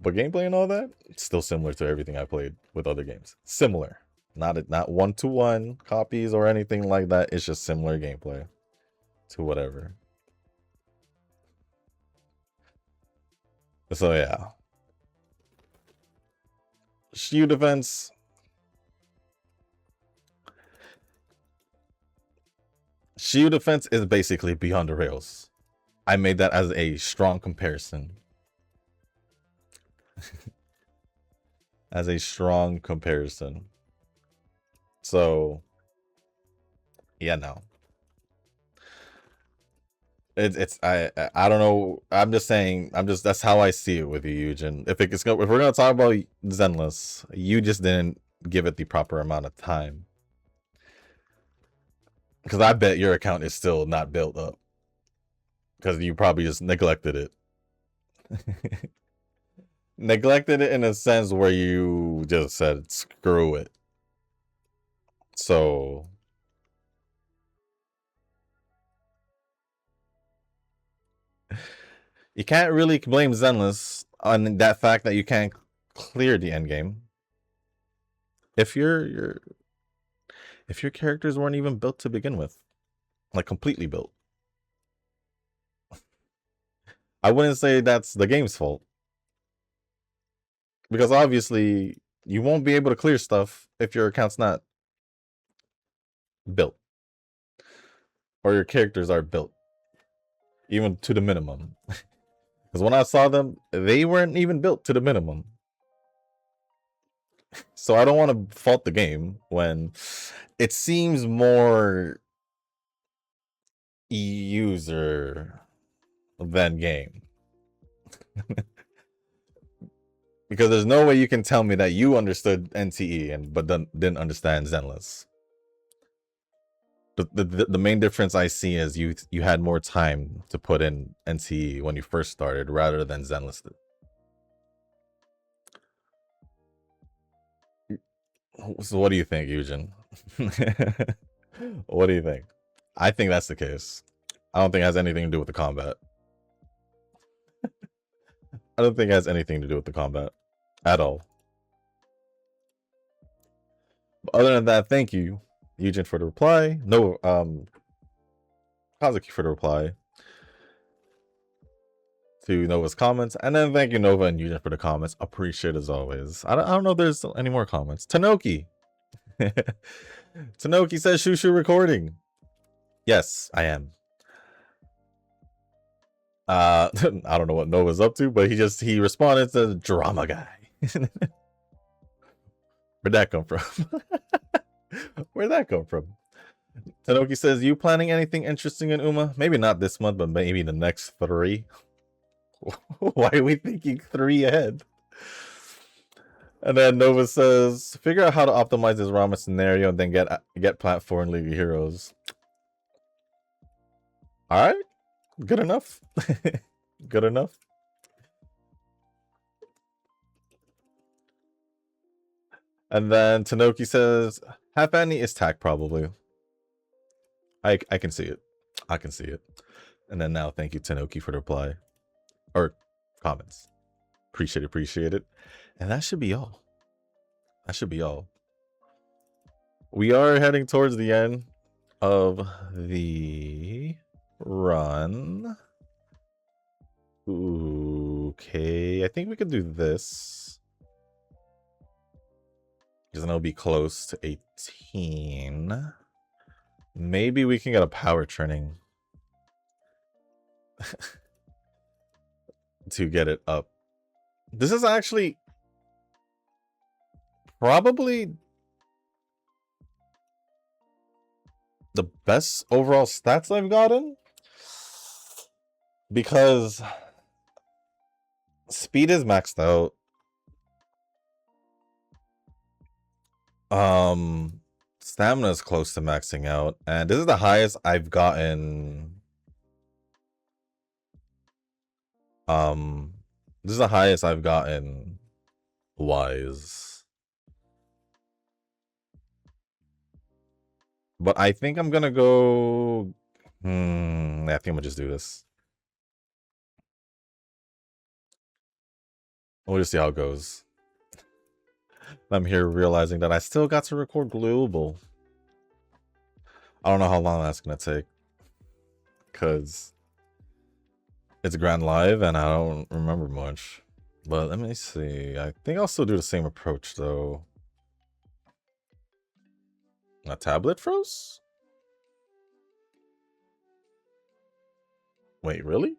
But gameplay and all that, it's still similar to everything I played with other games. Similar. Not one-to-one copies or anything like that. It's just similar gameplay to whatever. So yeah. Shield defense. Shield defense is basically beyond the rails. I made that as a strong comparison. As a strong comparison. So yeah, no. I don't know. I'm just saying. That's how I see it with you, Eugen. If we're gonna talk about Zenless, you just didn't give it the proper amount of time. Because I bet your account is still not built up. Because you probably just neglected it. Neglected it in a sense where you just said screw it. So you can't really blame Zenless on that fact that you can't clear the end game. If your characters weren't even built to begin with, like completely built, I wouldn't say that's the game's fault, because obviously you won't be able to clear stuff if your account's not built or your characters are built even to the minimum. Because when I saw them, they weren't even built to the minimum. So I don't want to fault the game when it seems more user than game. Because there's no way you can tell me that you understood NTE but didn't understand Zenless. The main difference I see is you had more time to put in NTE when you first started rather than Zenless did. So what do you think, Eugen? What do you think? I think that's the case. I don't think it has anything to do with the combat. I don't think it has anything to do with the combat at all. But other than that, thank you, Eugen, for the reply. No, Kazuki for the reply to Nova's comments. And then thank you, Nova and Eugen, for the comments. Appreciate it as always. I don't know if there's any more comments. Tanoki. Tanoki says, Shushu recording. Yes, I am. I don't know what Nova's up to, but he responded to drama guy. Where'd that come from? Where'd that come from? Tanoki says, you planning anything interesting in Uma? Maybe not this month, but maybe the next 3. Why are we thinking 3 ahead? And then Nova says, figure out how to optimize this ramen scenario and then get platform League Heroes. Alright. Good enough. Good enough. And then Tanoki says, half Annie is tack probably. I can see it. I can see it. And then now thank you, Tanoki, for the reply. Or comments. Appreciate it. And that should be all. That should be all. We are heading towards the end of the run. Okay, I think we could do this. Because then it'll be close to 18. Maybe we can get a power training to get it up. This is actually probably the best overall stats I've gotten, because speed is maxed out. Stamina is close to maxing out, and this is the highest I've gotten. This is the highest I've gotten wise. But I think I'm gonna go. I think I'm gonna just do this. We'll just see how it goes. I'm here realizing that I still got to record global. I don't know how long that's gonna take, because it's Grand Live and I don't remember much. But let me see. I think I'll still do the same approach though. My tablet froze? Wait, really?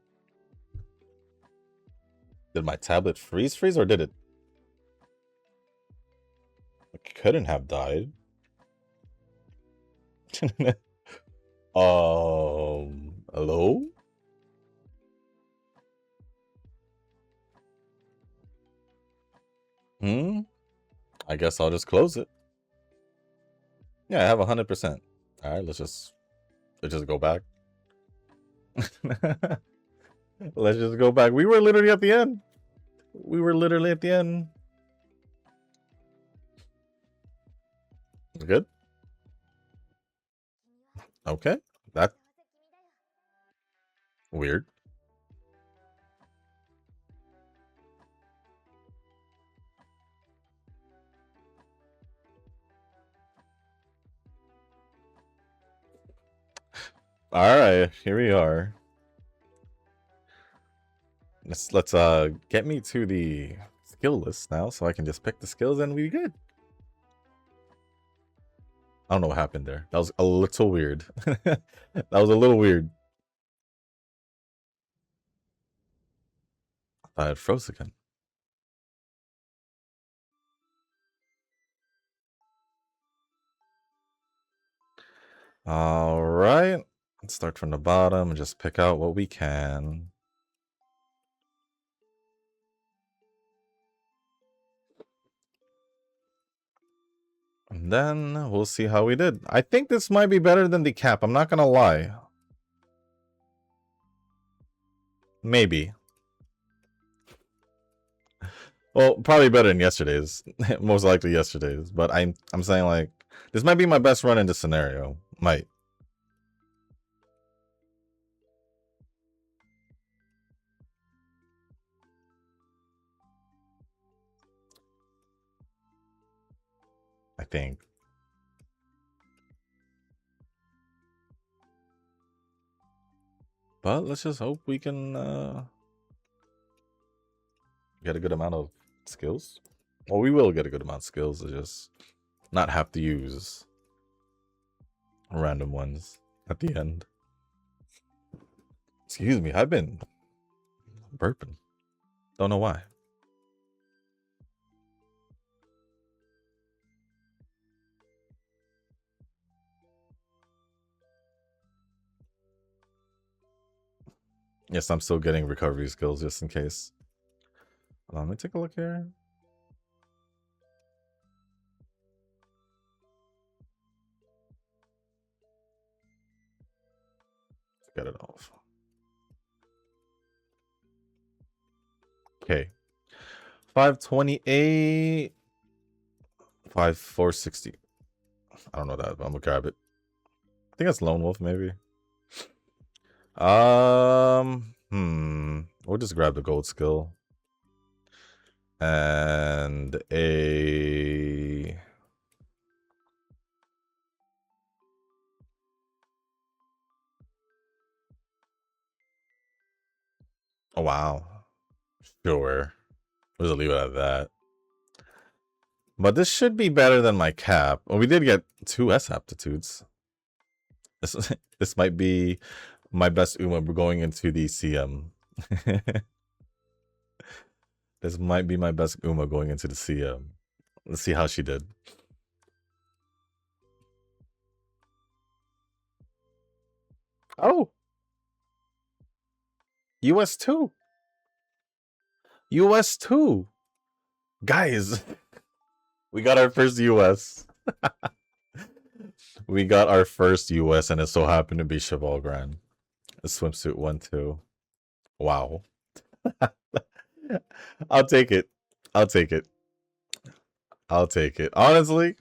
Did my tablet freeze or did it? It couldn't have died. Hello? I guess I'll just close it. Yeah, I have 100%. All right, let's just go back. Let's just go back. We were literally at the end. We were literally at the end. Good. Okay. That weird. All right, here we are. Let's get me to the skill list now so I can just pick the skills and we good. I don't know what happened there. That was a little weird. That was a little weird. I had froze again. All right. Let's start from the bottom and just pick out what we can. And then we'll see how we did. I think this might be better than the cap. I'm not going to lie. Maybe. Well, probably better than yesterday's. Most likely yesterday's. But I'm saying, like, this might be my best run in this scenario. Might. I think. But let's just hope we can get a good amount of skills. Well, we will get a good amount of skills to just not have to use random ones at the end. Excuse me, I've been burping. Don't know why. Yes, I'm still getting recovery skills just in case. Let me take a look here. Get it off. Okay. 528. 5460. I don't know that, but I'm gonna grab it. I think that's Lone Wolf, maybe. We'll just grab the gold skill. And a... Oh, wow. Sure. We'll just leave it at that. But this should be better than my cap. Well, we did get 2 S aptitudes. This might be my best Uma going into the CM. This might be my best Uma going into the CM. Let's see how she did. Oh! US 2! US 2! Guys! We got our first US. We got our first US, and it so happened to be Cheval Grand. A swimsuit 1-2. Wow. I'll take it. I'll take it. I'll take it. Honestly,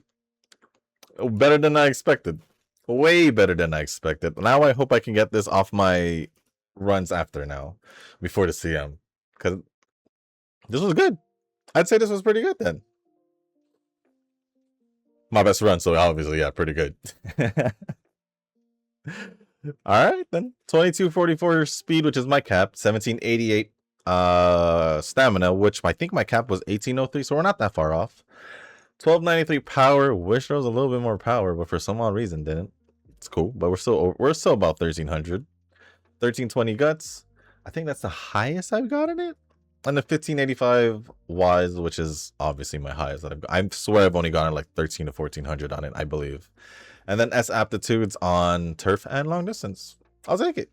better than I expected. Way better than I expected. Now I hope I can get this off my runs after now. Before the CM. Because this was good. I'd say this was pretty good then. My best run, so obviously, yeah, pretty good. Alright then. 2244 speed, which is my cap. 1788 stamina, which I think my cap was 1803, so we're not that far off. 1293 power. Wish there was a little bit more power, but for some odd reason didn't. It's cool, but we're still about 1300. 1320 guts. I think that's the highest I've gotten it. And the 1585 wise, which is obviously my highest that I've got. I swear I've only gotten like 13 to 1400 on it, I believe. And then S aptitudes on turf and long distance. I'll take it.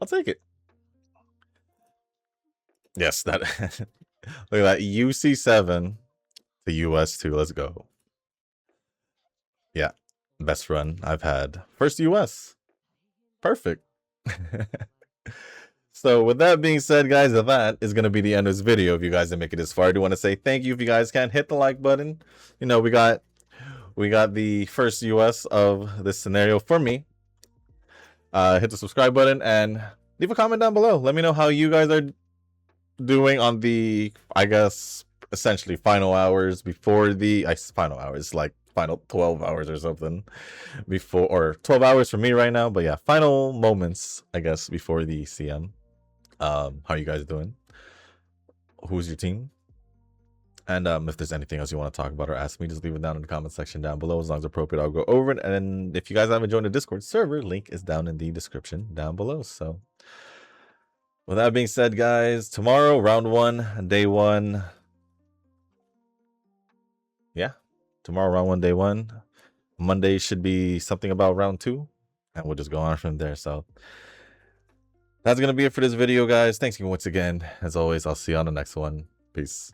I'll take it. Yes, that. Look at that. UC7 to US2. Let's go. Yeah. Best run I've had. First US. Perfect. So with that being said, guys, that is going to be the end of this video. If you guys didn't make it this far, I do want to say thank you. If you guys can, hit the like button. You know, we got the first US of this scenario for me. Hit the subscribe button and leave a comment down below. Let me know how you guys are doing on the, I guess, essentially final hours before the final hours, like final 12 hours or something before, or 12 hours for me right now. But yeah, final moments, I guess, before the CM. How are you guys doing? Who's your team? And if there's anything else you want to talk about or ask me, just leave it down in the comment section down below. As long as appropriate, I'll go over it. And if you guys haven't joined the Discord server, link is down in the description down below. So with that being said, guys, tomorrow, round 1, day 1. Yeah, tomorrow, round 1, day 1. Monday should be something about round 2. And we'll just go on from there. So that's going to be it for this video, guys. Thanks once again. As always, I'll see you on the next one. Peace.